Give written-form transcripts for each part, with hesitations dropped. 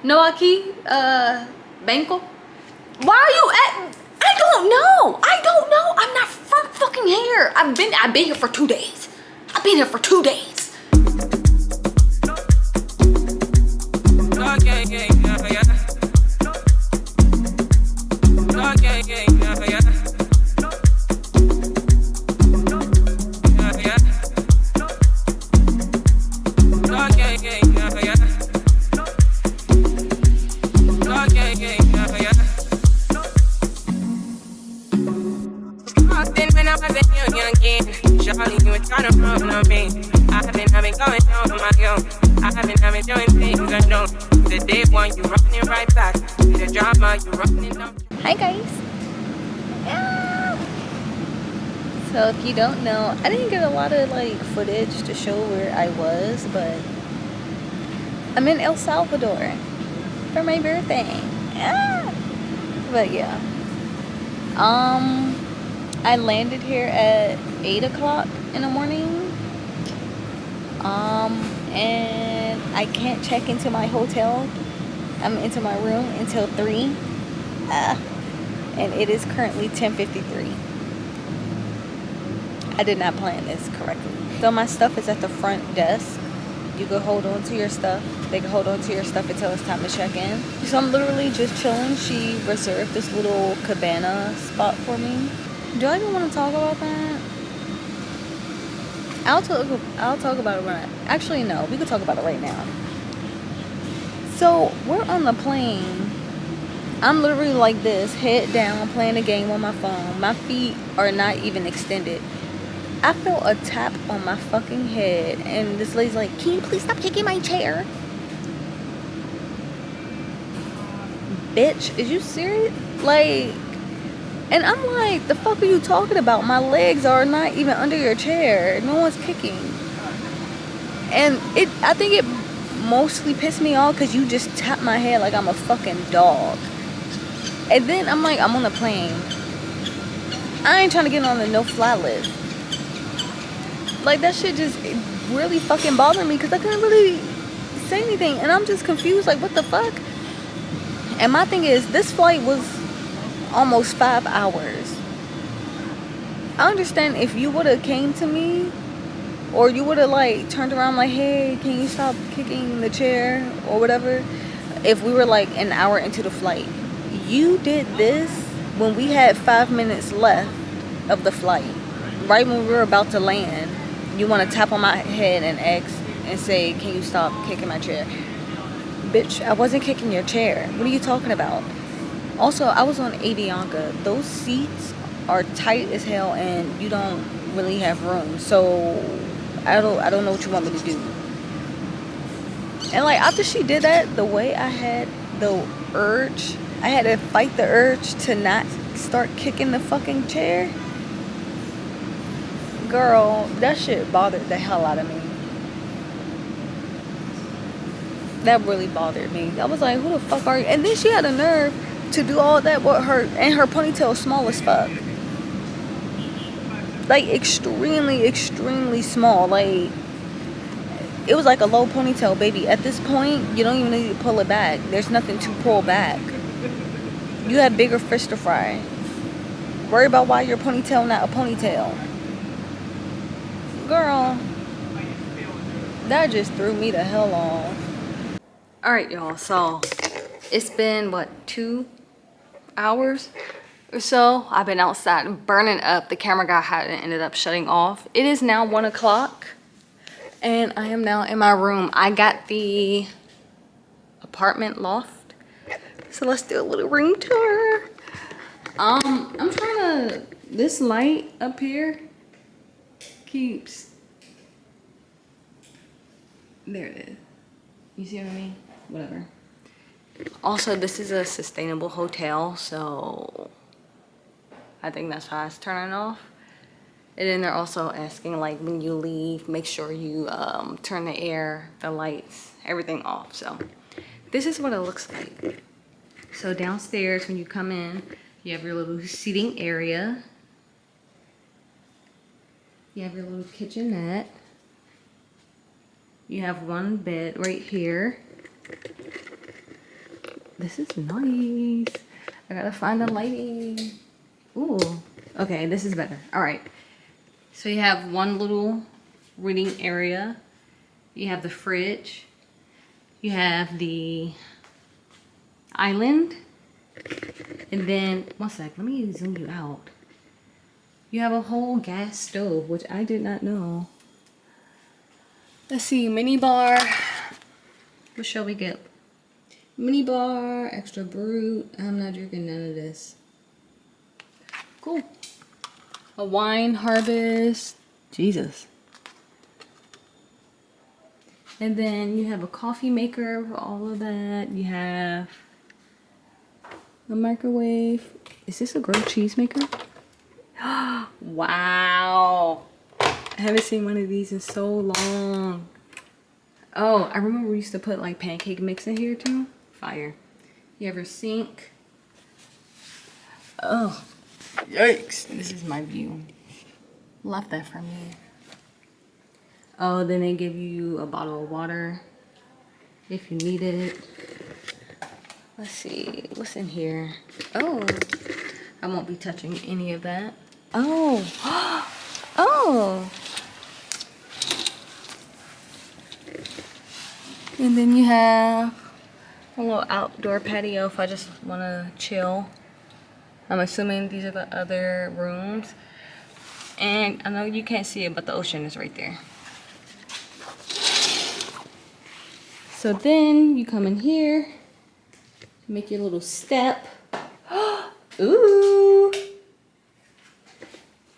Noaki, Banko. Why are you at? I don't know. I'm not from fucking here. I've been here for 2 days. I've been here for 2 days. Hi guys. Yeah. So if you don't know, I didn't get a lot of like footage to show where I was, but I'm in El Salvador for my birthday. Yeah. But yeah. I landed here at 8 o'clock in the morning. And I can't check into my hotel. I'm into my room until 3. And it is currently 10:53. I did not plan this correctly. So my stuff is at the front desk. You can hold on to your stuff. They can hold on to your stuff until it's time to check in. So I'm literally just chilling. She reserved this little cabana spot for me. Do I even want to talk about that? I'll talk about it right now. Actually, no. We can talk about it right now. So we're on the plane. I'm literally like this, head down, playing a game on my phone. My feet are not even extended. I felt a tap on my fucking head, and this lady's like, "Can you please stop kicking my chair?" Bitch, is you serious? Like, and I'm like, the fuck are you talking about? My legs are not even under your chair. No one's kicking. And I think it mostly pissed me off because you just tapped my head like I'm a fucking dog. And then I'm like, I'm on the plane. I ain't trying to get on the no-fly list. Like, that shit just really fucking bothered me because I couldn't really say anything. And I'm just confused, like, what the fuck? And my thing is, this flight was almost 5 hours. I understand if you would have came to me, or you would have, like, turned around like, "Hey, can you stop kicking the chair?" or whatever. If we were, like, an hour into the flight. You did this when we had 5 minutes left of the flight. Right when we were about to land. You want to tap on my head and ask and say, "Can you stop kicking my chair?" Bitch, I wasn't kicking your chair. What are you talking about? Also, I was on Avianca. Those seats are tight as hell and you don't really have room. So I don't know what you want me to do. And like, after she did that, the way I had the urge, I had to fight the urge to not start kicking the fucking chair. Girl, that shit bothered the hell out of me. That really bothered me. I was like, who the fuck are you? And then she had a nerve to do all that with her, and her ponytail small as fuck. Like, extremely, extremely small. Like, it was like a low ponytail, baby. At this point, you don't even need to pull it back. There's nothing to pull back. You have bigger fish to fry. Worry about why your ponytail not a ponytail. Girl, that just threw me the hell off. Alright, y'all, so it's been what, 2 hours or so? I've been outside burning up. The camera guy had ended up shutting off. It is now 1 o'clock and I am now in my room. I got the apartment loft, so let's do a little room tour. I'm trying to, this light up here keeps, there it is. You see what I mean? Whatever. Also, this is a sustainable hotel, so I think that's why it's turning off. And then they're also asking, like, when you leave, make sure you turn the air, the lights, everything off. So this is what it looks like. So downstairs, when you come in, you have your little seating area. You have your little kitchenette. You have one bed right here. This is nice. I gotta find the lighting. Ooh, okay, this is better. All right. So you have one little reading area. You have the fridge. You have the island. And then, one sec, let me zoom you out. You have a whole gas stove, which I did not know. Let's see, mini bar. What shall we get? Mini bar, extra brute. I'm not drinking none of this. Cool. A wine harvest. Jesus. And then you have a coffee maker for all of that. You have a microwave. Is this a grilled cheese maker? Wow. I haven't seen one of these in so long. Oh, I remember we used to put like pancake mix in here too. Fire. You have your sink. Oh, yikes. This is my view. Left that from me. Oh, then they give you a bottle of water if you need it. Let's see, what's in here? Oh, I won't be touching any of that. Oh, oh. And then you have a little outdoor patio if I just want to chill. I'm assuming these are the other rooms. And I know you can't see it, but the ocean is right there. So then you come in here, make your little step. Ooh.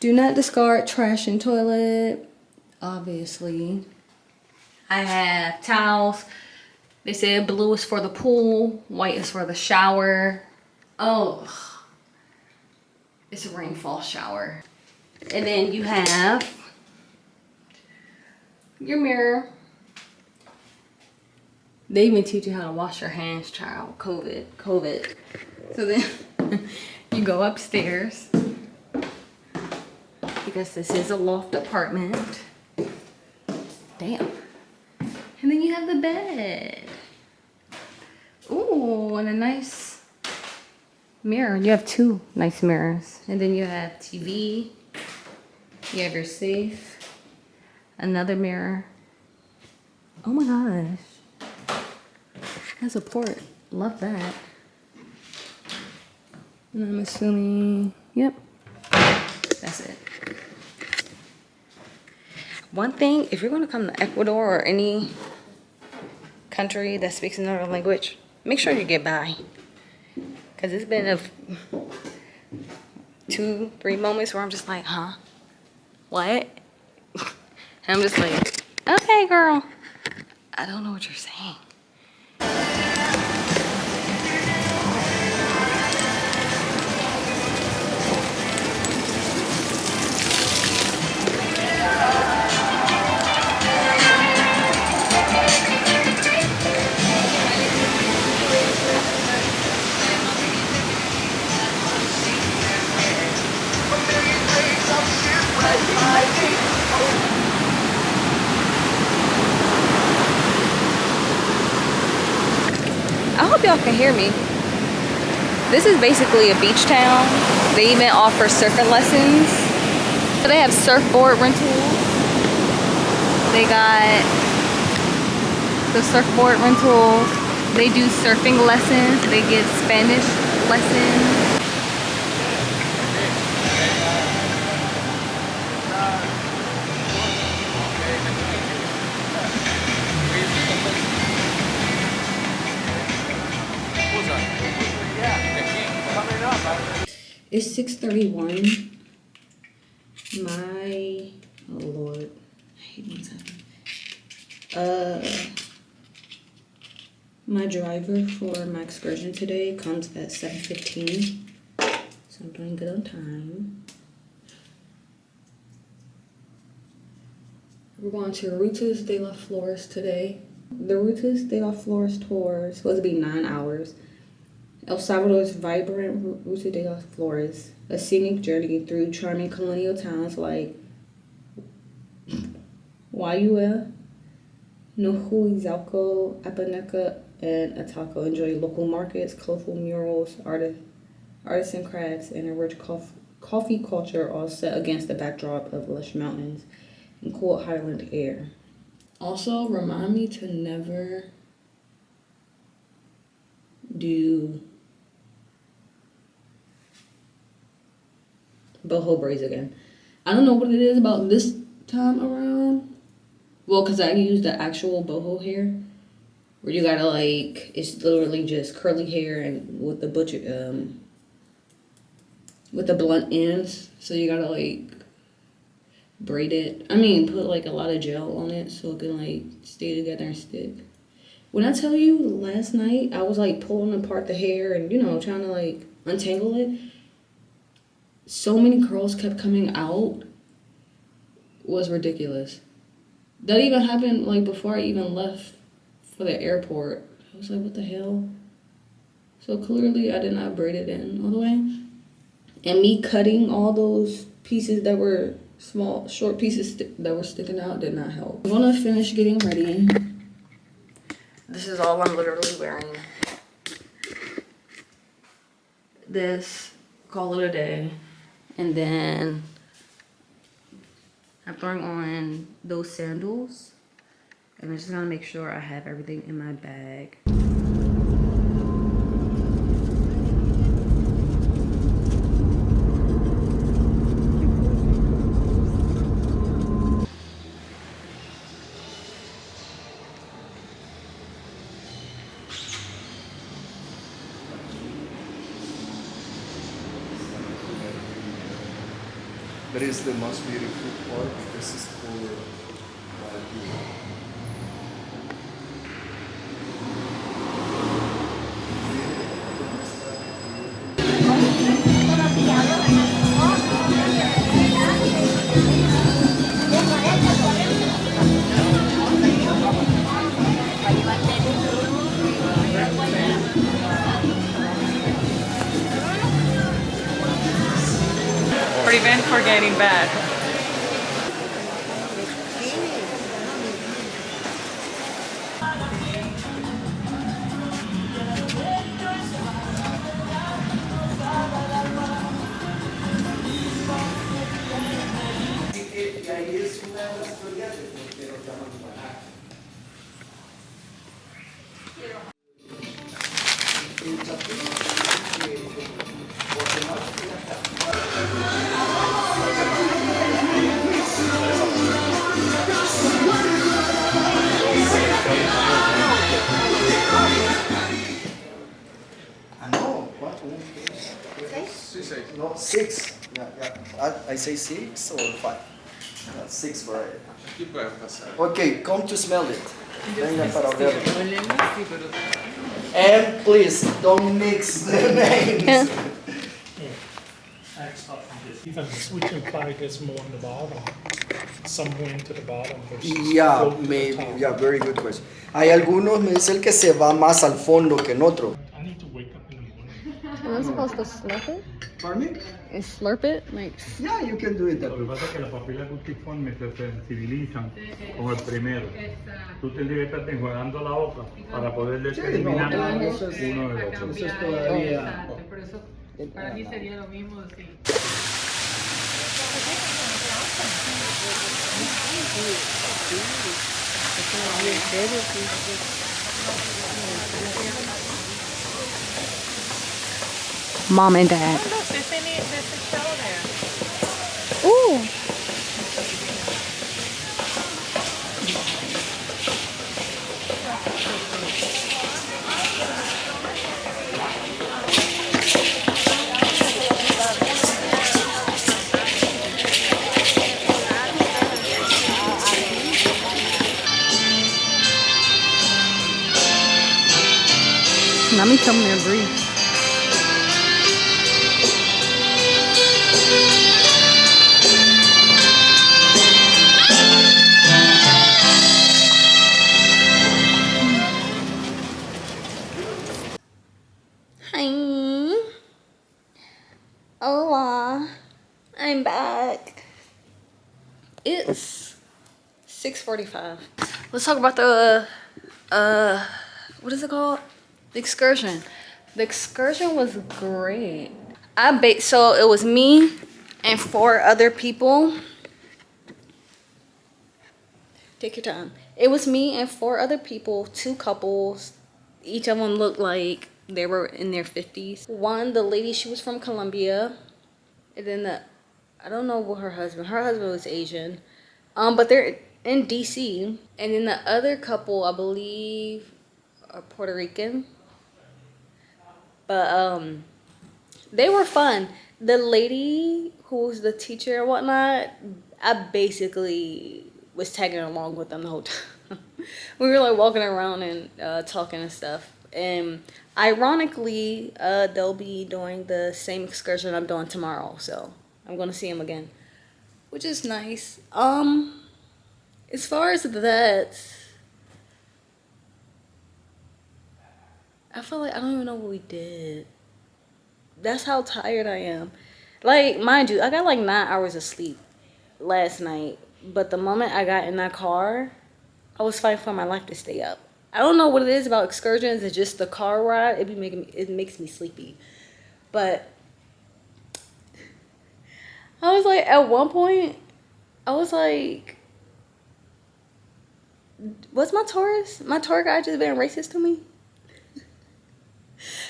Do not discard trash and toilet, obviously. I have towels. They said blue is for the pool, white is for the shower. Oh, it's a rainfall shower. And then you have your mirror. They even teach you how to wash your hands, child. COVID. So then you go upstairs because this is a loft apartment. Damn. And then you have the bed. Ooh, and a nice mirror. You have two nice mirrors. And then you have TV. You have your safe. Another mirror. Oh my gosh. Has a port. Love that. And I'm assuming, yep. That's it. One thing, if you're gonna come to Ecuador or any country that speaks another language, make sure you get by. Cause it's been 2-3 moments where I'm just like, huh? What? And I'm just like, okay, girl. I don't know what you're saying. I hope y'all can hear me. This is basically a beach town. They even offer surfing lessons. They have surfboard rentals. They got the surfboard rentals. They do surfing lessons. They give Spanish lessons. It's 6:31. Oh Lord, I hate what's happening. My driver for my excursion today comes at 7:15, so I'm doing good on time. We're going to Rutas de las Flores today. The Rutas de las Flores tour is supposed to be 9 hours. El Salvador's vibrant Ruta de las Flores, a scenic journey through charming colonial towns like Guayua Nuhuizalco, Apaneca, and Ataco enjoy local markets, colorful murals, artisan crafts, and a rich coffee culture, all set against the backdrop of lush mountains and cool highland air. Also, remind me to never do boho braids again. I don't know what it is about this time around. Well, because I use the actual boho hair, where you gotta like, it's literally just curly hair and with the with the blunt ends. So you gotta like braid it. I mean, put like a lot of gel on it so it can like stay together and stick. When I tell you last night, I was like pulling apart the hair and, you know, trying to like untangle it. So many curls kept coming out. Was ridiculous. That even happened like before I even left for the airport. I was like, what the hell? So clearly I did not braid it in all the way. And me cutting all those pieces that were small, short pieces that were sticking out did not help. I'm gonna finish getting ready. This is all I'm literally wearing. This, call it a day. And then I'm throwing on those sandals. And I'm just gonna make sure I have everything in my bag. That is the most beautiful part because it's cooler. Prevent for getting bad. No, six. Yeah, yeah. I say six or five. Yeah, six variety. Okay, come to smell it. Venga para olerlo. And please don't mix the names. Even switching plate is more on the bottom. Some went to the bottom versus Yeah, go to the maybe. top. Yeah, very good question. Hay algunos me dicen que se va más al fondo que en otro. I need to wake up in the morning. Am I supposed to slurp it? Pardon me? And slurp it? Like, Yeah, you can do it that Lo que way. pasa es que las papilas gustiformes se sensibilizan con el primero. Tú tendrías que estarte enjuagando la boca para poder determinar no, eso es- uno del otro. Eso es todavía. Exacto, pero eso para mí sería lo mismo si. Mom and Dad. Oh, look, there's a shell there. Ooh. Let me some their grease. Hi. Hola. I'm back. It's 6:45. Let's talk about the what is it called? The excursion. The excursion was great. So it was me and 4 other people. Take your time. It was me and 4 other people, 2 couples. Each of them looked like they were in their 50s. One, the lady, she was from Colombia. And then I don't know what her husband was Asian. But they're in DC. And then the other couple, I believe, are Puerto Rican. But they were fun. The lady who was the teacher and whatnot, I basically was tagging along with them the whole time. We were like walking around and talking and stuff. And ironically, they'll be doing the same excursion I'm doing tomorrow. So I'm gonna see them again, which is nice. As far as that, I feel like I don't even know what we did. That's how tired I am. Like, mind you, I got like 9 hours of sleep last night. But the moment I got in that car, I was fighting for my life to stay up. I don't know what it is about excursions. It's just the car ride. It makes me sleepy. But I was like, at one point, I was like, was my tour guide just being racist to me?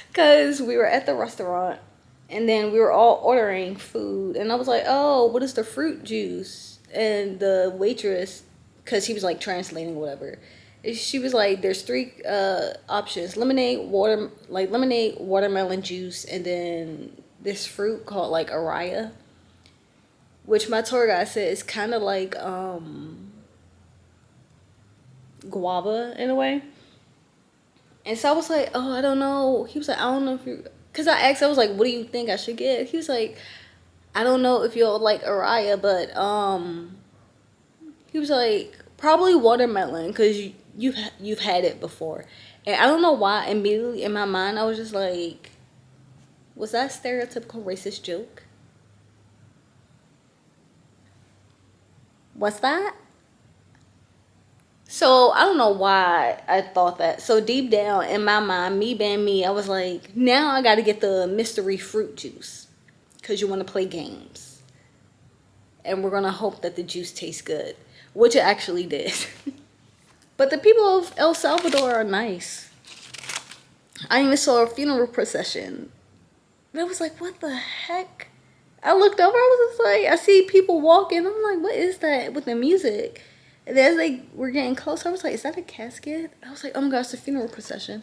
Because we were at the restaurant and then we were all ordering food. And I was like, oh, what is the fruit juice? And the waitress, because he was like translating whatever, she was like, there's 3 options: lemonade, watermelon juice, and then this fruit called like araya, which my tour guide said is kind of like guava in a way. And so I was like, oh, I don't know. He was like, I don't know if you, because I asked, I was like, what do you think I should get? He was like, I don't know if you'll like araya, but he was like, probably watermelon, because you've had it before. And I don't know why, immediately in my mind, I was just like, was that a stereotypical racist joke? What's that? So I don't know why I thought that. So deep down in my mind, me being me, I was like, now I got to get the mystery fruit juice because you want to play games. And we're going to hope that the juice tastes good, which it actually did. But the people of El Salvador are nice. I even saw a funeral procession. And I was like, what the heck? I looked over, I was just like, I see people walking. I'm like, what is that with the music? And as they were getting closer, I was like, is that a casket? I was like, oh my gosh, it's a funeral procession.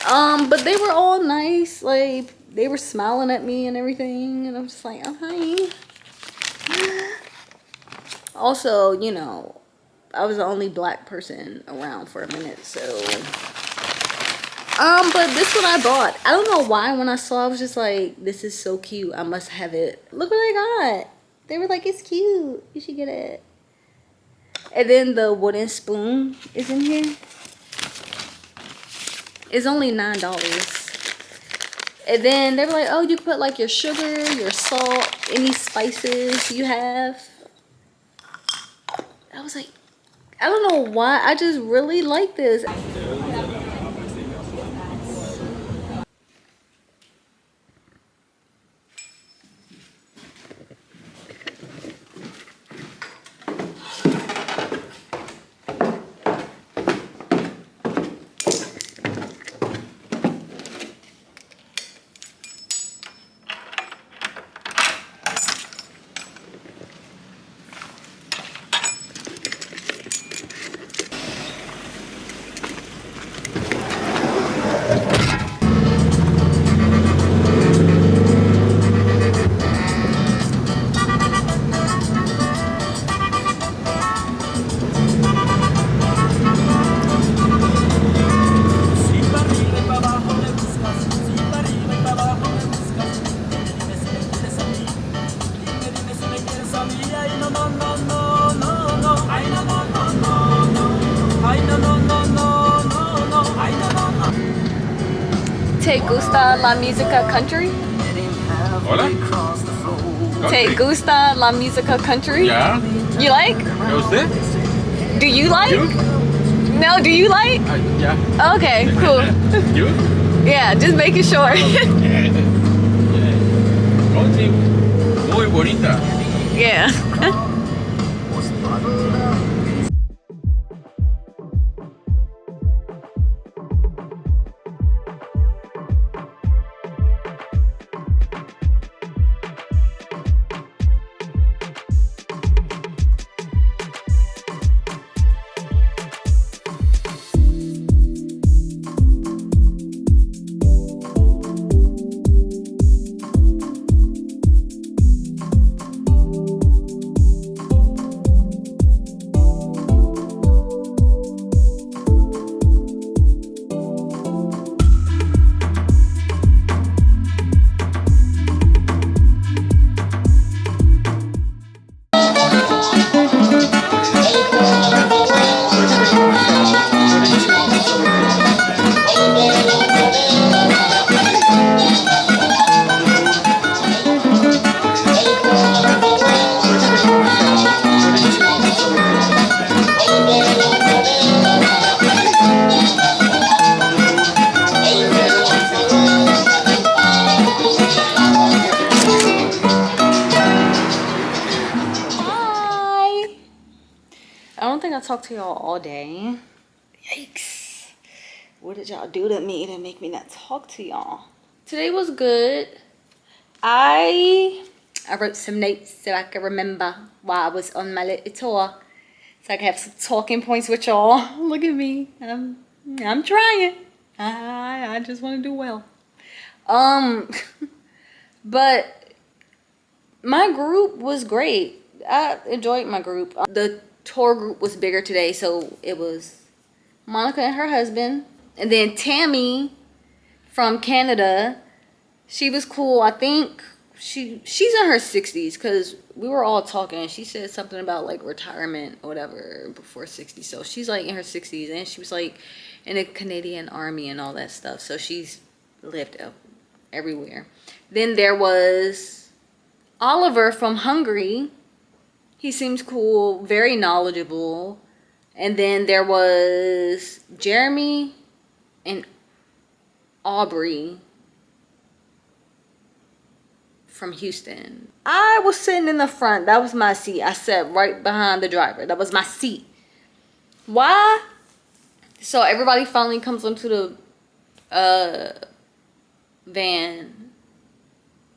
But they were all nice. Like, they were smiling at me and everything. And I was just like, oh, hi. Also, you know, I was the only black person around for a minute, so. But this one I bought. I don't know why when I saw it, I was just like, this is so cute. I must have it. Look what I got. They were like, it's cute. You should get it. And then the wooden spoon is in here. It's only $9. And then they were like, oh, you can put like your sugar, your salt, any spices you have. I was like, I don't know why. I just really like this. ¿Te gusta la música country? Hola. ¿Te gusta la música country? Yeah. You like? ¿Y usted? Do you like? You? No, do you like? Yeah. Okay, cool. You? Yeah, just making sure. Oh, sí. Muy bonita. Yeah. Hi. I don't think I talked to y'all all day. Yikes. What did y'all do to me to make me not talk to y'all? Today was good. I wrote some notes so I could remember while I was on my little tour. So I could have some talking points with y'all. Look at me. I'm trying. I just want to do well. But my group was great. I enjoyed my group. The tour group was bigger today, so it was Monica and her husband, and then Tammy from Canada. She was cool. I think she's in her 60s because we were all talking. She said something about like retirement or whatever before 60. So she's like in her 60s, and she was like in the Canadian Army and all that stuff. So she's lived up everywhere. Then there was Oliver from Hungary. He seems cool, very knowledgeable. And then there was Jeremy and Aubrey from Houston. I was sitting in the front. That was my seat. I sat right behind the driver. That was my seat. Why? So everybody finally comes onto the van.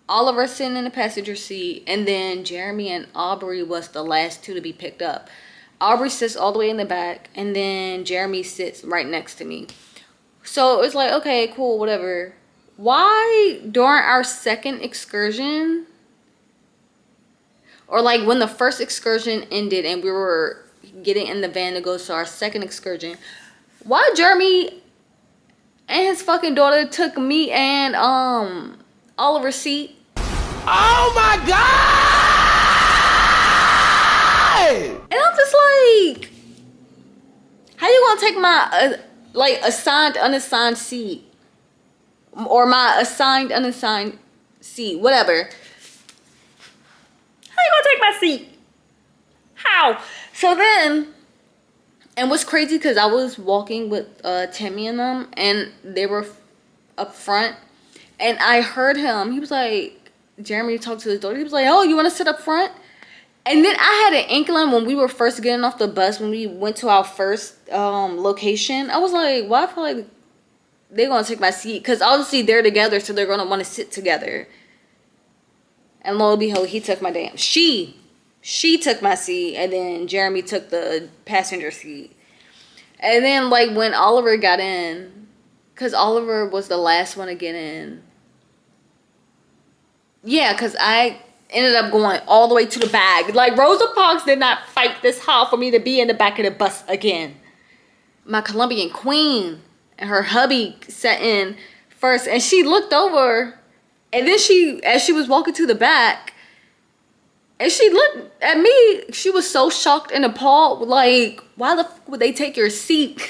Oliver sitting in the passenger seat, and then Jeremy and Aubrey was the last two to be picked up. Aubrey sits all the way in the back, and then Jeremy sits right next to me. So it was like, okay, cool, whatever. Why during our second excursion, or like when the first excursion ended and we were getting in the van to go to our second excursion, why Jeremy and his fucking daughter took me and Oliver's seat? Oh my God! And I'm just like, how you gonna take my like assigned unassigned seat, or my assigned unassigned seat, whatever? How you gonna take my seat? How? So then, and what's crazy, because I was walking with Timmy and them, and they were up front, and I heard him. He was like, Jeremy talked to his daughter. He was like, oh, you want to sit up front? And then I had an inkling when we were first getting off the bus, when we went to our first location. I was like, well, I feel like they're going to take my seat, because obviously they're together, so they're going to want to sit together. And lo and behold, he took my damn... She took my seat, and then Jeremy took the passenger seat. And then, like, when Oliver got in, because Oliver was the last one to get in. Yeah, because I ended up going all the way to the back. Like, Rosa Parks did not fight this hard for me to be in the back of the bus again. My Colombian queen and her hubby sat in first, and she looked over, and then as she was walking to the back, and she looked at me, she was so shocked and appalled, like, why the fuck would they take your seat?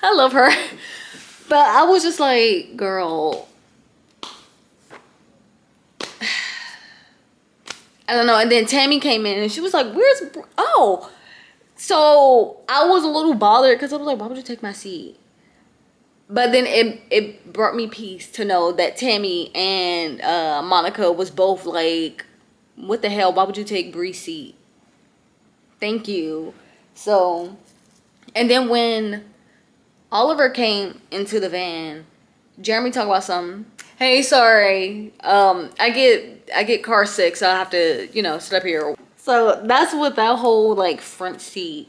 I love her. But I was just like, girl, I don't know. And then Tammy came in and she was like, oh. So I was a little bothered because I was like, why would you take my seat? But then it brought me peace to know that Tammy and Monica was both like, what the hell? Why would you take Bree's seat? Thank you. So, and then when Oliver came into the van, Jeremy talked about something. Hey, sorry. I get car sick, so I have to, sit up here. So that's what that whole like front seat.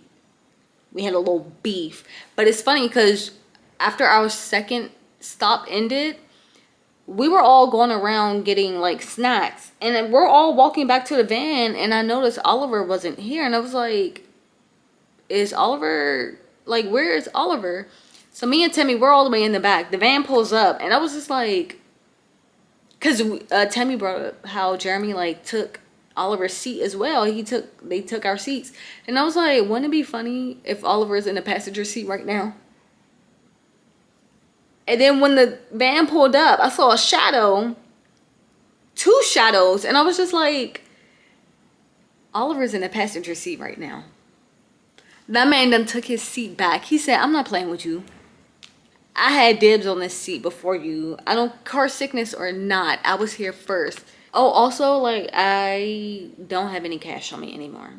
We had a little beef, but it's funny because after our second stop ended, we were all going around getting like snacks, and then we're all walking back to the van, and I noticed Oliver wasn't here, and I was like, is Oliver, like, where is Oliver? So me and Timmy, we're all the way in the back. The van pulls up, and I was just like, because Timmy brought up how Jeremy like took Oliver's seat as well. They took our seats, and I was like, wouldn't it be funny if Oliver's in the passenger seat right now? And then when the van pulled up, I saw a shadow, 2 shadows, and I was just like, Oliver's in the passenger seat right now. That man done took his seat back. He said, I'm not playing with you. I had dibs on this seat before you. I don't, car sickness or not, I was here first. Oh, also, like, I don't have any cash on me anymore.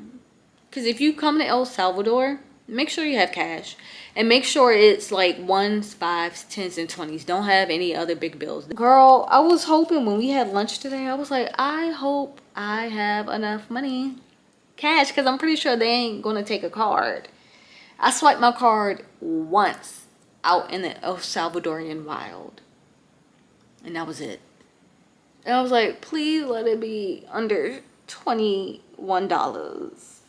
Because if you come to El Salvador, make sure you have cash. And make sure it's like 1s, 5s, 10s, and 20s. Don't have any other big bills. Girl, I was hoping when we had lunch today, I was like, I hope I have enough money. Cash, because I'm pretty sure they ain't going to take a card. I swiped my card once out in the El Salvadorian wild. And that was it. And I was like, please let it be under $21.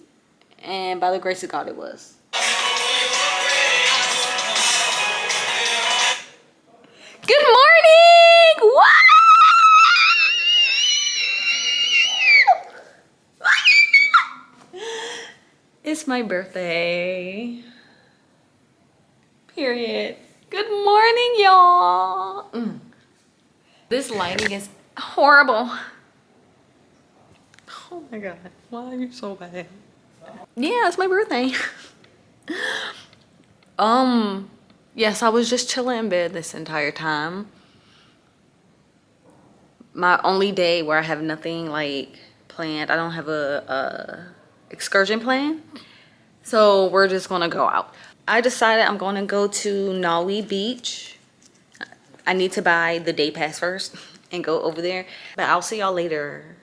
And by the grace of God, it was. Good morning! What? It's my birthday. Period. Good morning, y'all. This lighting is horrible. Oh my God. Why are you so bad? Yeah, it's my birthday. Yes, I was just chilling in bed this entire time. My only day where I have nothing like planned. I don't have a excursion plan. So we're just gonna go out. I decided I'm gonna go to Naui Beach. I need to buy the day pass first and go over there. But I'll see y'all later.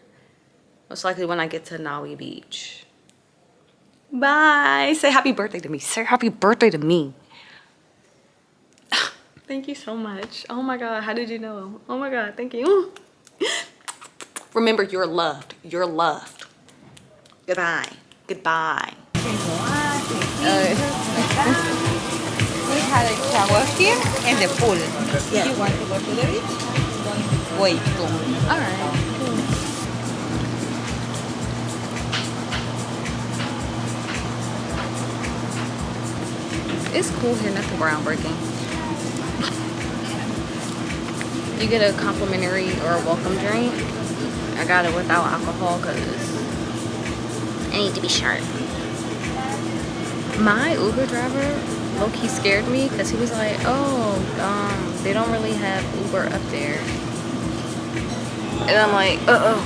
Most likely when I get to Naui Beach. Bye. Say happy birthday to me. Say happy birthday to me. Thank you so much. Oh my God, how did you know? Oh my God, thank you. Remember, you're loved. You're loved. Goodbye. Goodbye. We had a shower here and the pool. Yeah. You want to go to the beach? Wait, go. All right. It's cool here, nothing groundbreaking. You get a complimentary or a welcome drink. I got it without alcohol because I need to be sharp. My Uber driver low-key scared me because he was like, oh, they don't really have Uber up there. And I'm like, uh-oh.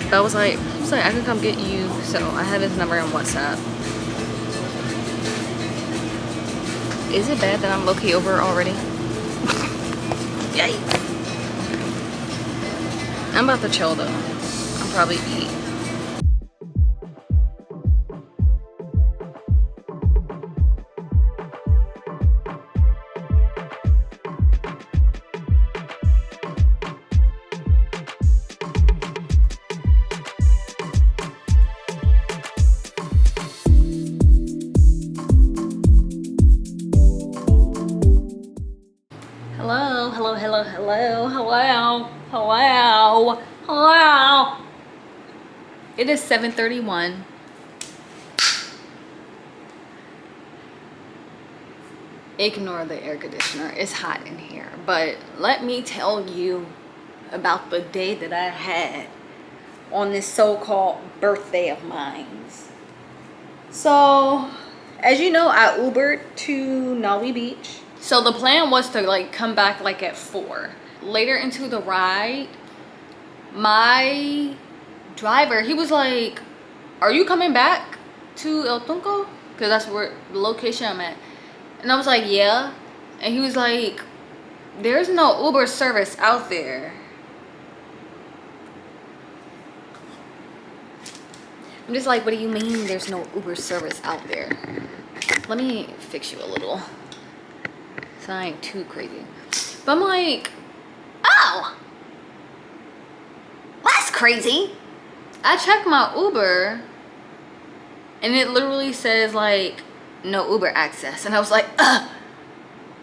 But I was like, I can come get you. So I have his number on WhatsApp. Is it bad that I'm low-key over already? Yikes. I'm about to chill though. I'll probably eat. Hello, hello, hello, hello, hello, hello, hello. It is 7:31. Ignore the air conditioner, it's hot in here. But let me tell you about the day that I had on this so-called birthday of mine. So, as you know, I Ubered to Nolly Beach. So the plan was to like come back like at 4. Later into the ride, my driver, he was like, "Are you coming back to El Tunco?" Because that's where the location I'm at. And I was like, "Yeah." And he was like, "There's no Uber service out there." I'm just like, "What do you mean there's no Uber service out there?" Let me fix you a little so I ain't too crazy. But I'm like, "Oh, that's crazy." I checked my Uber and it literally says like no Uber access, and I was like, ugh.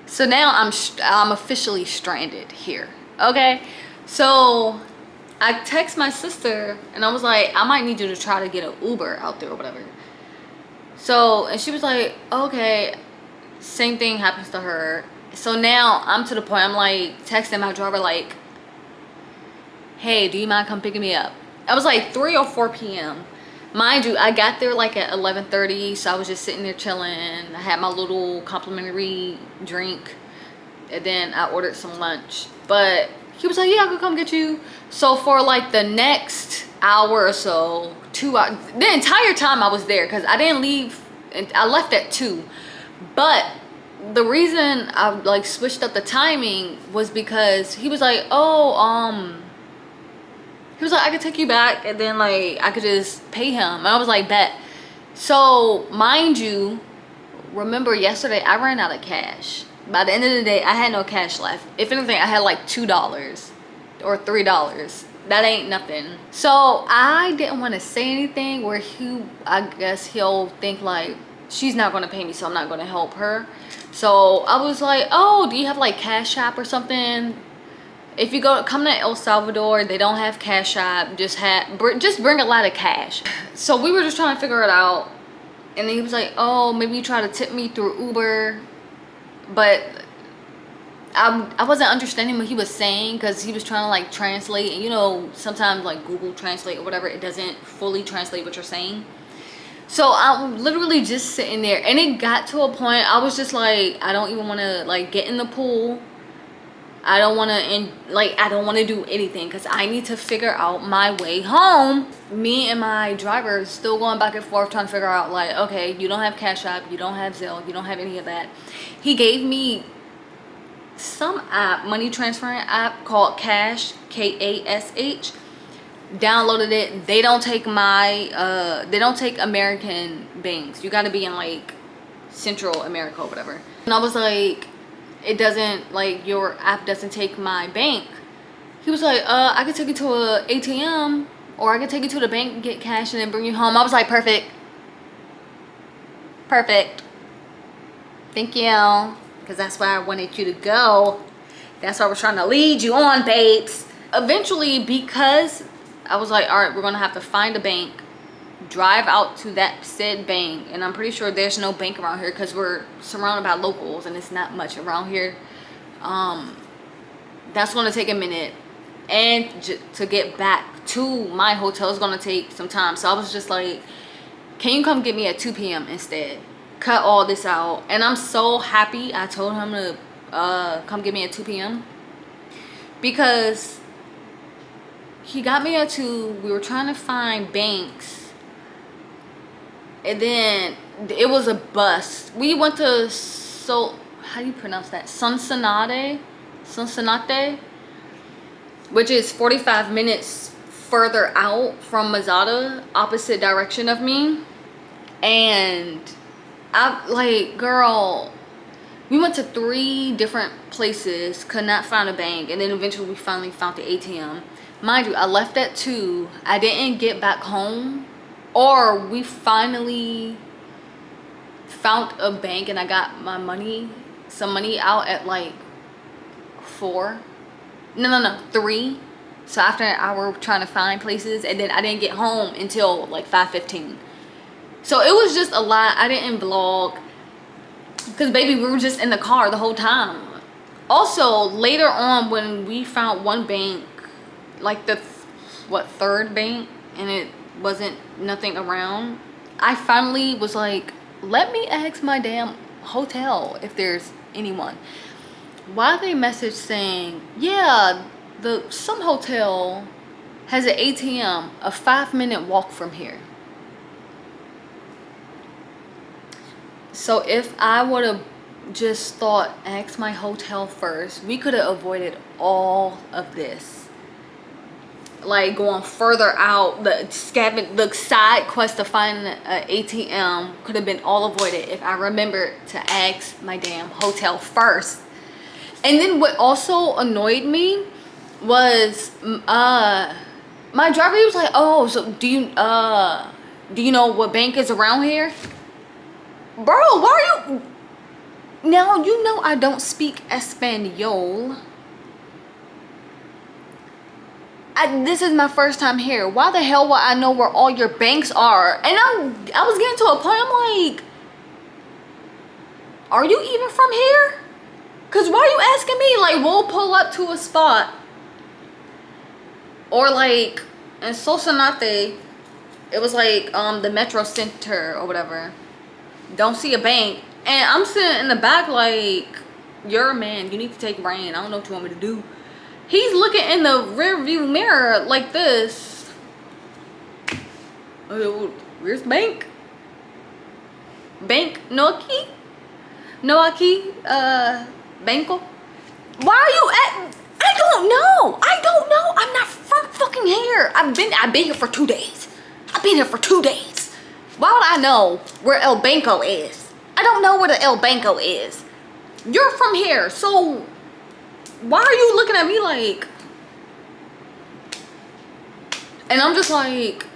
So now I'm officially stranded here. Okay, so I text my sister and I was like, "I might need you to try to get an Uber out there or whatever." So, and she was like, "Okay." Same thing happens to her. So now I'm to the point, I'm like texting my driver like, "Hey, do you mind come picking me up?" I was like 3 or 4 p.m. Mind you, I got there like at 11:30, so I was just sitting there chilling. I had my little complimentary drink, and then I ordered some lunch. But he was like, "Yeah, I could come get you." So for like the next hour or so, 2 hours, the entire time I was there, because I didn't leave, and I left at 2. But the reason I like switched up the timing was because he was like, "Oh, he was like, I could take you back and then like I could just pay him." And I was like, "Bet." So mind you, remember yesterday I ran out of cash. By the end of the day, I had no cash left. If anything, I had like $2 or $3. That ain't nothing. So I didn't want to say anything where I guess he'll think like she's not going to pay me, so I'm not going to help her. So I was like, "Oh, do you have like Cash App or something? If you come to El Salvador, they don't have Cash App. Just bring a lot of cash." So we were just trying to figure it out. And then he was like, "Oh, maybe you try to tip me through Uber." But I wasn't understanding what he was saying because he was trying to like translate. And you know, sometimes like Google Translate or whatever, it doesn't fully translate what you're saying. So I'm literally just sitting there. And it got to a point, I was just like, I don't even want to like get in the pool. I don't want to do anything because I need to figure out my way home. Me and my driver still going back and forth trying to figure out like, okay, you don't have Cash App, you don't have Zelle, you don't have any of that. He gave me some app, money transferring app called Cash, K-A-S-H. Downloaded it. They don't take they don't take American banks. You got to be in like Central America or whatever. And I was like, "It doesn't, like, your app doesn't take my bank." He was like, "I could take you to a ATM, or I could take you to the bank and get cash and then bring you home." I was like, "Perfect. Perfect. Thank you." Because that's where I wanted you to go. That's why I was trying to lead you on, babes. Eventually, because I was like, all right, we're going to have to find a bank, drive out to that said bank. And I'm pretty sure there's no bank around here because we're surrounded by locals and it's not much around here. That's going to take a minute. And to get back to my hotel is going to take some time. So I was just like, "Can you come get me at 2 p.m. instead? Cut all this out." And I'm so happy I told him to come get me at 2 p.m. because he got me at 2. We were trying to find banks. And then it was a bus. We went to, how do you pronounce that? Cincinnati, which is 45 minutes further out from Mazada, opposite direction of me. And I like, girl, we went to 3 different places, could not find a bank, and then eventually we finally found the ATM. Mind you, I left at 2. I didn't get back home, or we finally found a bank and I got my money, some money out at like 4. No, 3. So after an hour trying to find places, and then I didn't get home until like 5:15. So it was just a lot. I didn't vlog because baby, we were just in the car the whole time. Also, later on when we found one bank, like the 3rd bank, and it wasn't nothing around, I finally was like, let me ask my damn hotel if there's anyone. Why they message saying, yeah, some hotel has an ATM a 5-minute walk from here. So if I would have just thought, ask my hotel first, we could have avoided all of this. Like going further out, the side quest to find an ATM could have been all avoided if I remembered to ask my damn hotel first. And then what also annoyed me was my driver, he was like, oh, so do you know what bank is around here? Bro, why are you... Now, you know I don't speak Espanol. This is my first time here. Why the hell would I know where all your banks are? And I was getting to a point, I'm like, are you even from here? Because why are you asking me? Like, we'll pull up to a spot. Or like, in Sosanate, it was like the Metro Center or whatever. Don't see a bank. And I'm sitting in the back like, you're a man. You need to take rain. I don't know what you want me to do. He's looking in the rear view mirror like this. Where's bank? Bank? Noaki? Noaki? Banko? Why are you at... I don't know. I'm not from fucking here. I've been here for 2 days. I've been here for 2 days. Why would I know where El Banco is? I don't know where the El Banco is. You're from here, so why are you looking at me like... And I'm just like,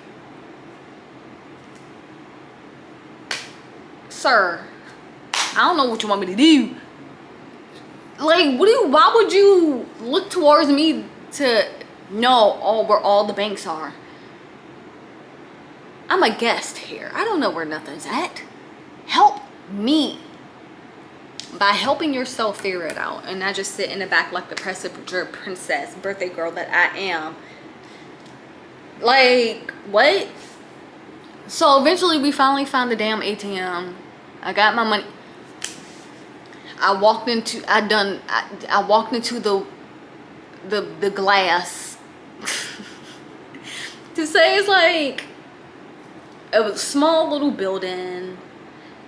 sir, I don't know what you want me to do. Like, why would you look towards me to know where all the banks are? I'm a guest here. I don't know where nothing's at. Help me by helping yourself figure it out, and not just sit in the back like the princess birthday girl that I am. Like, what? So eventually we finally found the damn ATM. I got my money. I walked into the glass to say it's like a small little building,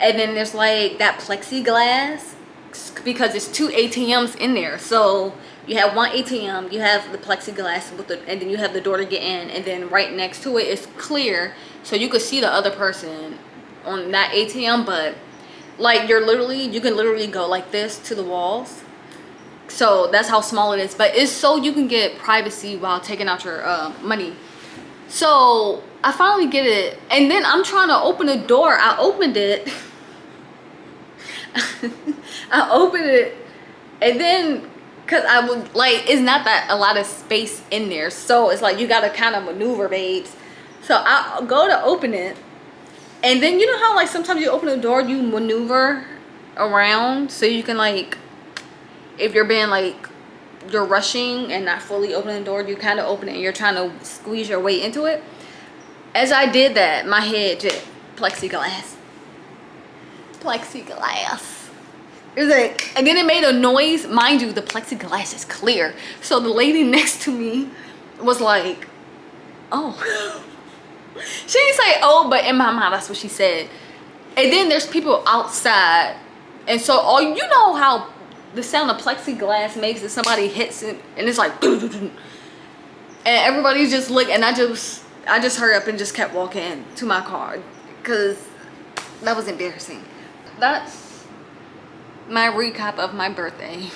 and then there's like that plexiglass because there's 2 ATMs in there. So you have one ATM, you have the plexiglass and then you have the door to get in, and then right next to it is clear, so you could see the other person on that ATM, but like you can literally go like this to the walls. So that's how small it is, but it's so you can get privacy while taking out your money. So I finally get it, and then I'm trying to open the door. I opened it. I opened it, and then because I would like, it's not that a lot of space in there, so it's like you gotta kind of maneuver, babes. So I go to open it, and then you know how like sometimes you open the door, you maneuver around so you can like, if you're being like, you're rushing and not fully opening the door, you kind of open it and you're trying to squeeze your way into it. As I did that, my head just plexiglass. It was like, and then it made a noise. Mind you, the plexiglass is clear. So the lady next to me was like, oh. She didn't say oh, but in my mind that's what she said. And then there's people outside, and so all you know how the sound of plexiglass makes if somebody hits it, and it's like and everybody's just looking, and I just hurried up and just kept walking to my car because that was embarrassing. That's my recap of my birthday.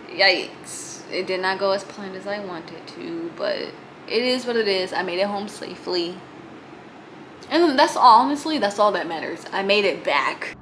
Yikes. It did not go as planned as I wanted to, but it is what it is. I made it home safely, and that's all. Honestly, that's all that matters. I made it back.